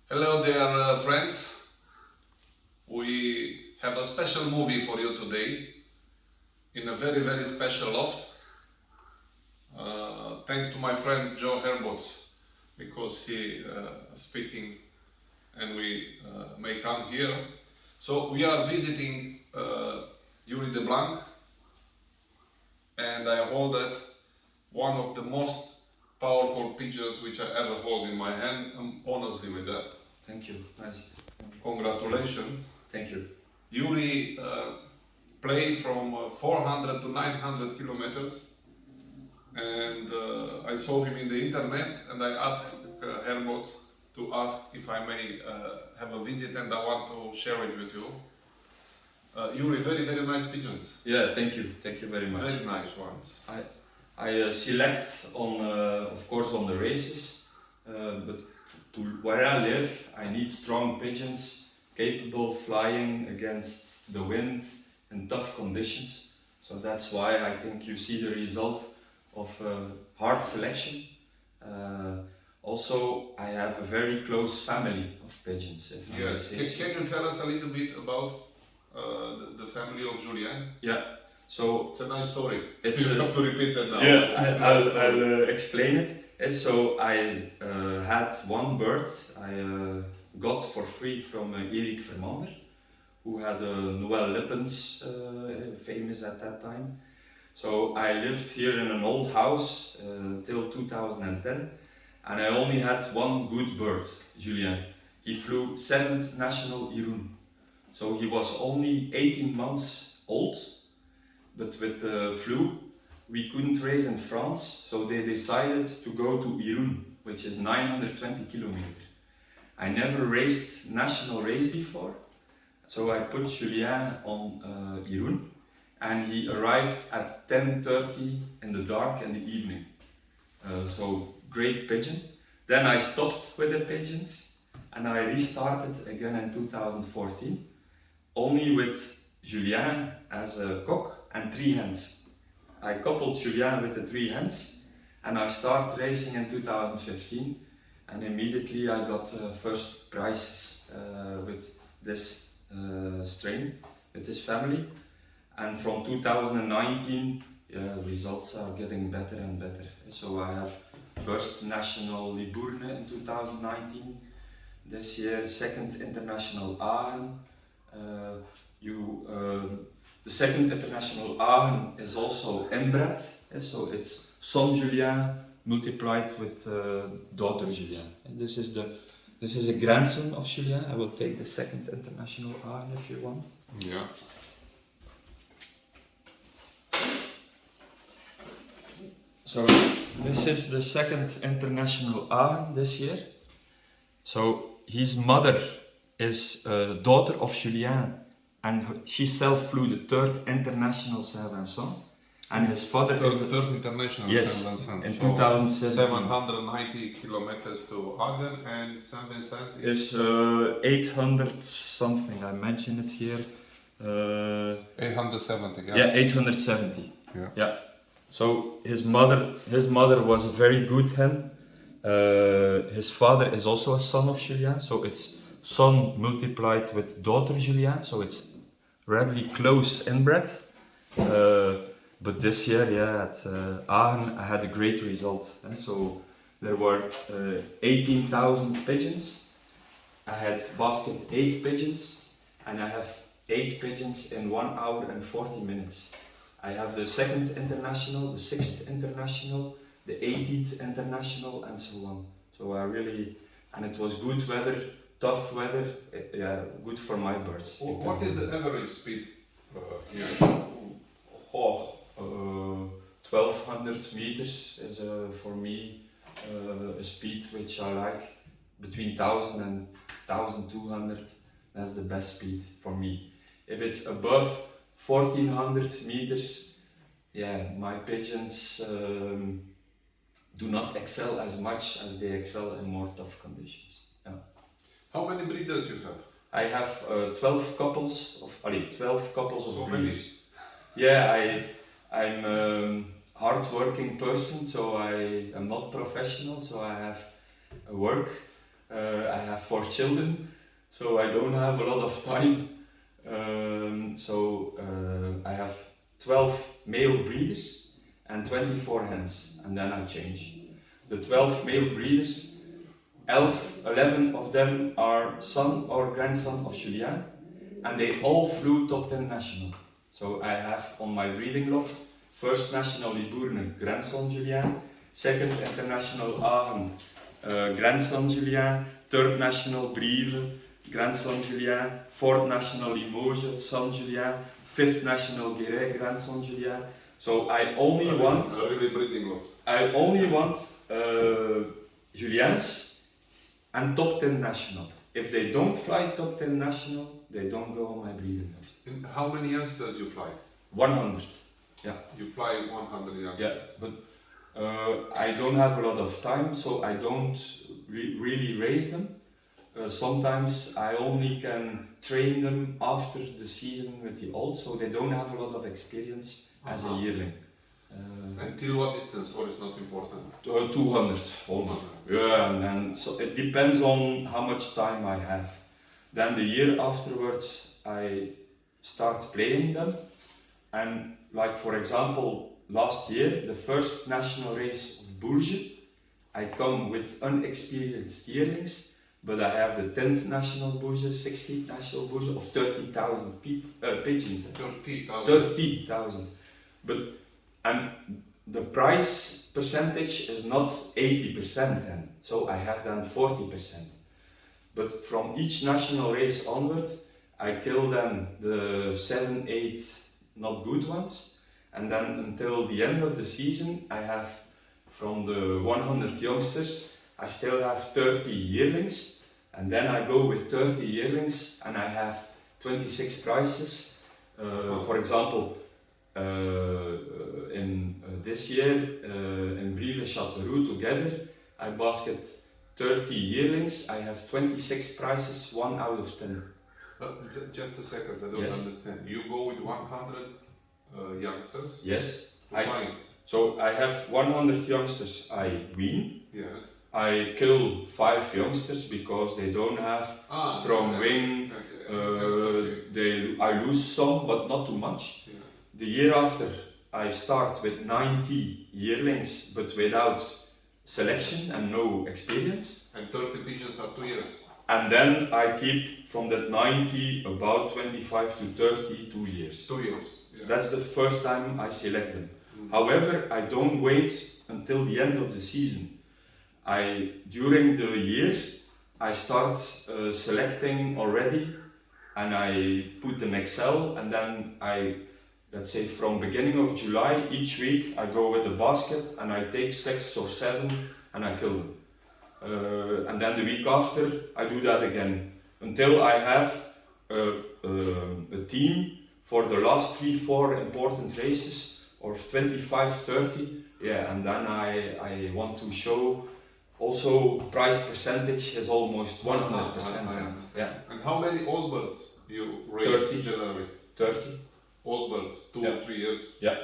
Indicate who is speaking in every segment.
Speaker 1: Hello dear friends, we have a special movie for you today in a very special loft. Thanks to my friend Joe Herbots because he speaking and we may come here. So we are visiting Youri Deblanc and I hold that one of the most powerful pigeons which I ever hold in my hand. I'm honestly with that.
Speaker 2: Thank you. Nice.
Speaker 1: Congratulations.
Speaker 2: Thank you.
Speaker 1: Youri play from 400 to 900 kilometers and I saw him in the internet and I asked Herbots to ask if I may have a visit and I want to share it with you. Youri, very nice pigeons.
Speaker 2: Yeah, thank you. Thank you very much.
Speaker 1: Very nice ones.
Speaker 2: I select on, of course, on the races, but to where I live, I need strong pigeons capable of flying against the wind in tough conditions. So that's why I think you see the result of hard selection. Also, I have a very close family of pigeons. If I may say so.
Speaker 1: Can you tell us a little bit about the family of Julien?
Speaker 2: Yeah. So
Speaker 1: it's a nice story.
Speaker 2: It's
Speaker 1: you have to repeat that now.
Speaker 2: Yeah, I'll explain it. So I had one bird I got for free from Erik Vermander, who had Noël Lippens, famous at that time. So I lived here in an old house till 2010, and I only had one good bird, Julien. He flew 7th National Irun. So he was only 18 months old. But with the flu, we couldn't raise in France, so they decided to go to Irun, which is 920 kilometers. I never raced national race before, so I put Julien on Irun, and he arrived at 10:30 in the dark in the evening. So great pigeon. Then I stopped with the pigeons, and I restarted again in 2014, only with Julien as a cock and 3 hens. I coupled Julien with the 3 hens and I started racing in 2015 and immediately I got first prizes with this strain, with this family, and from 2019 results are getting better and better. So I have first national Libourne in 2019, this year 2nd international Aaren. The 2nd international Aaren is also inbred, so it's son Julien multiplied with daughter Julien. And this is a grandson of Julien. I will take the 2nd international Aaren if you want.
Speaker 1: Yeah.
Speaker 2: So this is the 2nd international Aaren this year. So his mother is a daughter of Julien, and she self flew the 3rd international Saint-Vincent, and his father is
Speaker 1: the 3rd international Saint-Vincent.
Speaker 2: In 2017.
Speaker 1: 790 kilometers to Hagen, and Saint-Vincent
Speaker 2: is 800 something. I mentioned it here.
Speaker 1: 870.
Speaker 2: Yeah, 870.
Speaker 1: Yeah.
Speaker 2: So his mother was a very good hen. His father is also a son of Julien, so it's son multiplied with daughter Julien, so it's really close inbred. But this year, at Aaren, I had a great result. So there were 18,000 pigeons. I had basket 8 pigeons, and I have 8 pigeons in 1 hour and 40 minutes. I have the 2nd international, the 6th international, the 18th international, and so on. So and it was good weather, tough weather, good for my birds.
Speaker 1: What is the average speed here?
Speaker 2: 1200 meters is for me a speed which I like, between 1000 and 1200. That's the best speed for me. If it's above 1400 meters, my pigeons do not excel as much as they excel in more tough conditions.
Speaker 1: How many breeders you have?
Speaker 2: I have 12 couples of
Speaker 1: So
Speaker 2: breeders. Yeah, I'm a hard-working person, so I am not professional, so I have work. I have 4 children, so I don't have a lot of time. I have 12 male breeders and 24 hens, and then I change. The 12 male breeders, 11 of them are son or grandson of Julien, and they all flew top 10 national. So I have on my breeding loft, first national Libourne, grandson Julien, second international Aachen, grandson Julien, third national Brive, grandson Julien, fourth national Limoges, son Julien, fifth national Guéret, grandson Julien. So I only want Juliens and top 10 national. If they don't fly top 10 national, they don't go on my breeding loft.
Speaker 1: And how many youngsters you fly?
Speaker 2: 100. Yeah.
Speaker 1: You fly 100 youngsters?
Speaker 2: Yeah, but I don't have a lot of time, so I don't really raise them. Sometimes I only can train them after the season with the old, so they don't have a lot of experience as a yearling.
Speaker 1: Until what distance, or is not important?
Speaker 2: 200 only. Yeah, and then so it depends on how much time I have. Then the year afterwards, I start playing them, and like for example, last year, the first national race of Bourges, I come with unexperienced yearlings. But I have the 10th national Bourges, 16th national Bourges of 30,000 pigeons.
Speaker 1: 30,000?
Speaker 2: 30,000. And the price percentage is not 80% then, so I have then 40%. But from each national race onward, I kill then the 7, 8 not good ones, and then until the end of the season, I have from the 100 youngsters, I still have 30 yearlings. And then I go with 30 yearlings and I have 26 prizes. For example, in this year in Brive and Châteauroux together, I basket 30 yearlings. I have 26 prizes, 1 out of 10.
Speaker 1: Just a second, I don't understand. You go with 100 youngsters?
Speaker 2: Yes.
Speaker 1: So
Speaker 2: I have 100 youngsters I wean.
Speaker 1: Yeah.
Speaker 2: I kill 5 youngsters because they don't have strong wing. I lose some, but not too much.
Speaker 1: Yeah.
Speaker 2: The year after, I start with 90 yearlings, but without selection and no experience.
Speaker 1: And 30 pigeons are 2 years.
Speaker 2: And then I keep from that 90 about 25 to 30, 2 years.
Speaker 1: 2 years. Yeah.
Speaker 2: That's the first time I select them. However, I don't wait until the end of the season. During the year, I start selecting already, and I put an Excel, and then let's say from beginning of July, each week I go with a basket and I take 6 or 7 and I kill them. And then the week after, I do that again, until I have a team for the last 3-4 important races, or 25-30, yeah, and then I want to show. Also, price percentage is almost 100%. Yeah.
Speaker 1: And how many old birds you raise
Speaker 2: 30.
Speaker 1: generally?
Speaker 2: 30.
Speaker 1: Old birds, 2 or 3 years?
Speaker 2: Yeah,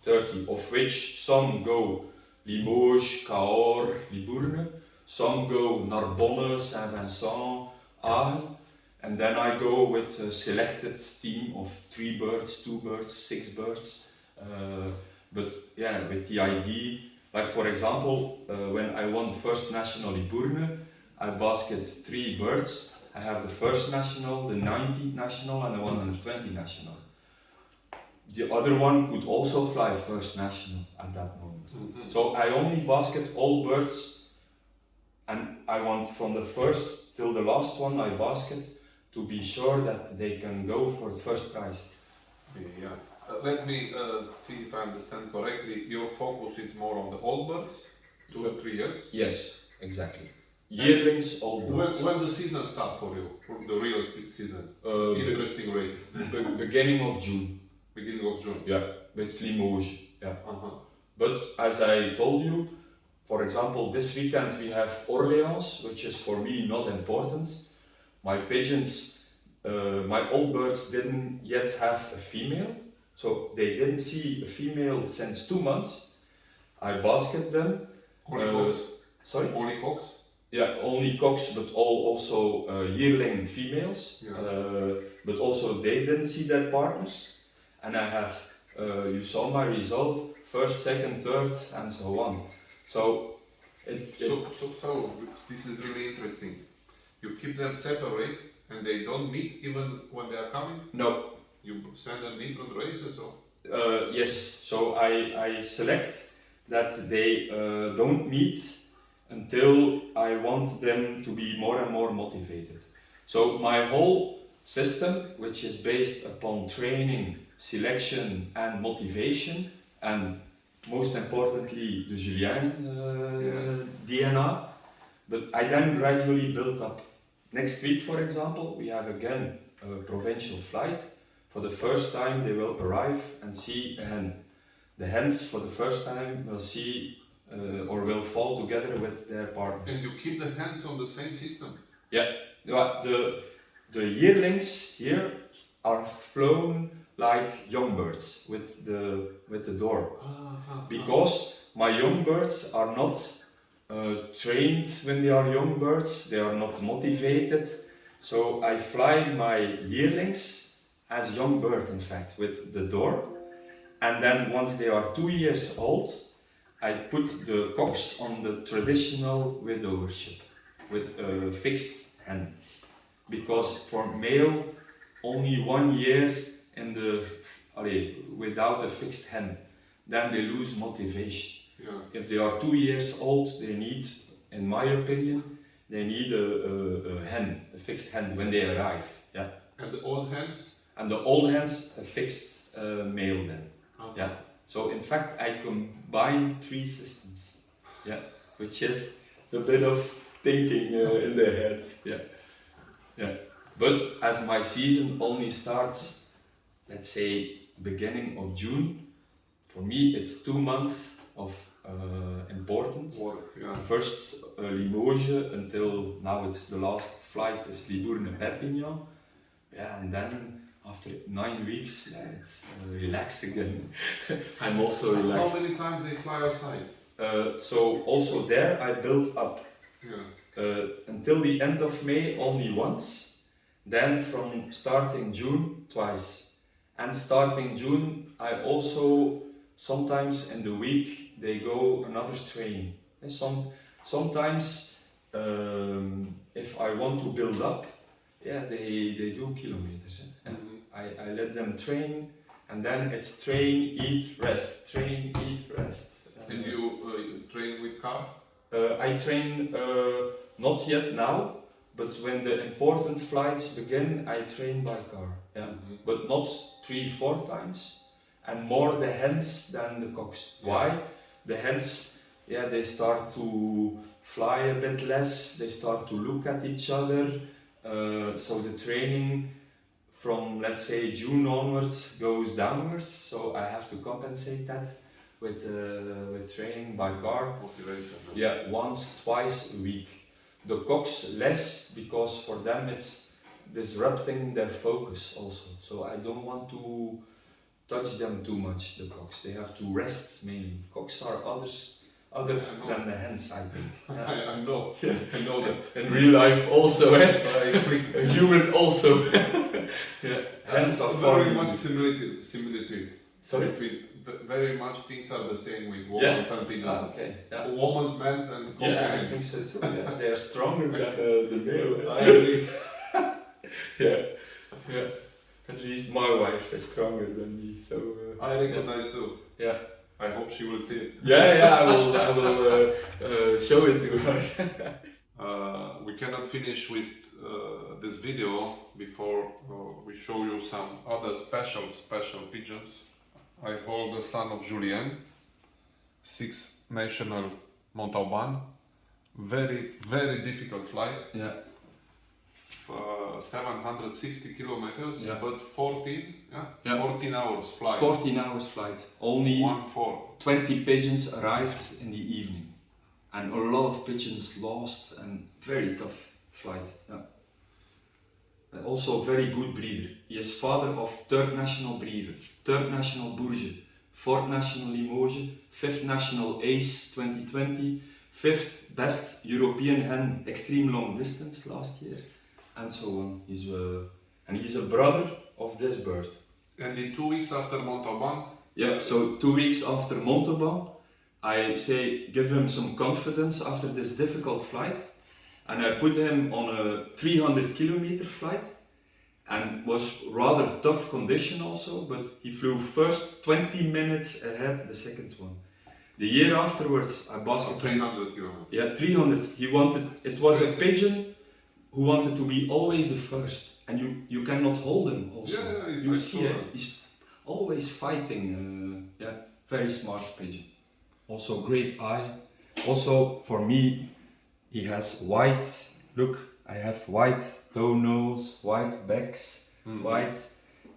Speaker 2: 30. Of which some go Limoges, Cahors, Libourne, some go Narbonne, Saint-Vincent, Aachen, and then I go with a selected team of 3 birds, 2 birds, 6 birds. But yeah, with the idea. Like for example, when I won first national Libourne, I basket 3 birds. I have the first national, the 90 national and the 120 national. The other one could also fly first national at that moment. Mm-hmm. So I only basket all birds, and I want from the first till the last one I basket to be sure that they can go for the first prize.
Speaker 1: Yeah. Let me see if I understand correctly. Your focus is more on the old birds, 2 or 3 years?
Speaker 2: Yes, exactly. Yearlings, old birds.
Speaker 1: When the season starts for you, the real season? Interesting races.
Speaker 2: Beginning of June.
Speaker 1: Beginning of June?
Speaker 2: Yeah, with Limoges. Yeah. But as I told you, for example, this weekend we have Orleans, which is for me not important. My pigeons, my old birds didn't yet have a female. So they didn't see a female since 2 months. I basket them.
Speaker 1: Only cocks?
Speaker 2: Sorry?
Speaker 1: Only cocks?
Speaker 2: Yeah, only cocks, but also yearling females.
Speaker 1: Yeah.
Speaker 2: But also they didn't see their partners. And I have, you saw my result, first, second, third, and so on. So,
Speaker 1: So this is really interesting. You keep them separate and they don't meet even when they are coming?
Speaker 2: no,
Speaker 1: You send them different races or?
Speaker 2: yes, so I select that they don't meet until I want them to be more and more motivated. So my whole system, which is based upon training, selection and motivation, and most importantly the Julien DNA, but I then gradually built up. Next week, for example, we have again a provincial flight. For the first time they will arrive and see a hen. The hens for the first time will see or will fall together with their partners.
Speaker 1: And you keep the hens on the same system?
Speaker 2: Yeah, the yearlings here are flown like young birds with the door. Because my young birds are not trained when they are young birds, they are not motivated. So I fly my yearlings as young bird, in fact, with the door. And then once they are 2 years old, I put the cocks on the traditional widowership with a fixed hen. Because for male, only 1 year in the without a fixed hen, then they lose motivation.
Speaker 1: Yeah.
Speaker 2: If they are 2 years old, they need, in my opinion, they need a hen, a fixed hen when they arrive. Yeah.
Speaker 1: And the old hens?
Speaker 2: And the old hens, a fixed male then.
Speaker 1: Okay.
Speaker 2: Yeah. So in fact, I combine 3 systems. Yeah. Which is a bit of thinking in the head. Yeah. Yeah. But as my season only starts, let's say beginning of June, for me it's 2 months of important.
Speaker 1: Work, yeah.
Speaker 2: First Limoges until now it's the last flight is Libourne-Perpignan. Yeah, and then after 9 weeks, yeah, it's relaxed again. I'm also relaxed.
Speaker 1: How many times they fly outside?
Speaker 2: So also there I built up.
Speaker 1: Yeah.
Speaker 2: Until the end of May only once, then from starting June twice. And starting June I also sometimes in the week they go another training. And sometimes if I want to build up, yeah, they do kilometers. Eh?
Speaker 1: Mm-hmm.
Speaker 2: I let them train, and then it's train, eat, rest, train, eat, rest.
Speaker 1: And you train with car?
Speaker 2: I train not yet now, but when the important flights begin, I train by car. Yeah, but not 3-4 times, and more the hens than the cocks.
Speaker 1: Yeah.
Speaker 2: Why? The hens, yeah, they start to fly a bit less. They start to look at each other. So the training from, let's say, June onwards goes downwards. So I have to compensate that with training by car.
Speaker 1: Motivation.
Speaker 2: Yeah, once, twice a week. The cocks less, because for them it's disrupting their focus also. So I don't want to touch them too much, the cocks. They have to rest mainly. Cocks are other than the hens, I think. Yeah.
Speaker 1: I know.
Speaker 2: Yeah.
Speaker 1: I know that.
Speaker 2: In real life also, eh?
Speaker 1: I
Speaker 2: A human also. Yeah. Hens are
Speaker 1: very much
Speaker 2: farmers.
Speaker 1: similitude.
Speaker 2: Sorry?
Speaker 1: Very much things are the same with women and pigeons.
Speaker 2: Okay. Yeah.
Speaker 1: Women's, men's and cocks
Speaker 2: Yeah, I
Speaker 1: and
Speaker 2: think
Speaker 1: hens.
Speaker 2: so too. Yeah. They are stronger than the male.
Speaker 1: I agree.
Speaker 2: Yeah. Yeah. At least my wife is stronger than me, so.
Speaker 1: I recognize too.
Speaker 2: Yeah.
Speaker 1: I hope she will see it.
Speaker 2: Yeah. I will show it to her.
Speaker 1: We cannot finish with this video before we show you some other special pigeons. I hold the son of Julien, 6 national Montauban. Very difficult flight.
Speaker 2: Yeah.
Speaker 1: 760 kilometers,
Speaker 2: Yeah.
Speaker 1: but 14 hours flight.
Speaker 2: 14 hours flight. Only
Speaker 1: 1-4.
Speaker 2: 20 pigeons arrived in the evening. And a lot of pigeons lost, and very tough flight. Yeah. And also very good breeder. He is father of 3rd National Breeder, 3rd National Bourget, 4th National Limoges, 5th National Ace 2020, 5th best European hen extreme long distance last year, and so on. He's a brother of this bird.
Speaker 1: And in 2 weeks after Montauban?
Speaker 2: Yeah, so 2 weeks after Montauban, I say give him some confidence after this difficult flight, and I put him on a 300 kilometer flight, and was rather tough condition also, but he flew first 20 minutes ahead the second one. The year afterwards, I basket
Speaker 1: 300 kilometers.
Speaker 2: Yeah, 300. It was a pigeon who wanted to be always the first, and you cannot hold him also.
Speaker 1: Yeah,
Speaker 2: you see, he's always fighting. Very smart pigeon. Also great eye. Also for me, he has white. Look, I have white toenails, white backs, white,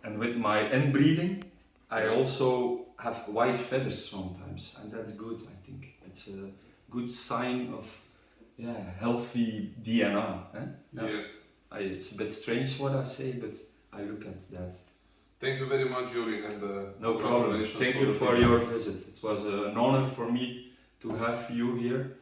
Speaker 2: and with my inbreeding, I also have white feathers sometimes, and that's good. I think it's a good sign of healthy DNA. Eh?
Speaker 1: Yeah.
Speaker 2: It's a bit strange what I say, but I look at that.
Speaker 1: Thank you very much, Youri, and
Speaker 2: no problem. Thank you for your visit. It was an honor for me to have you here.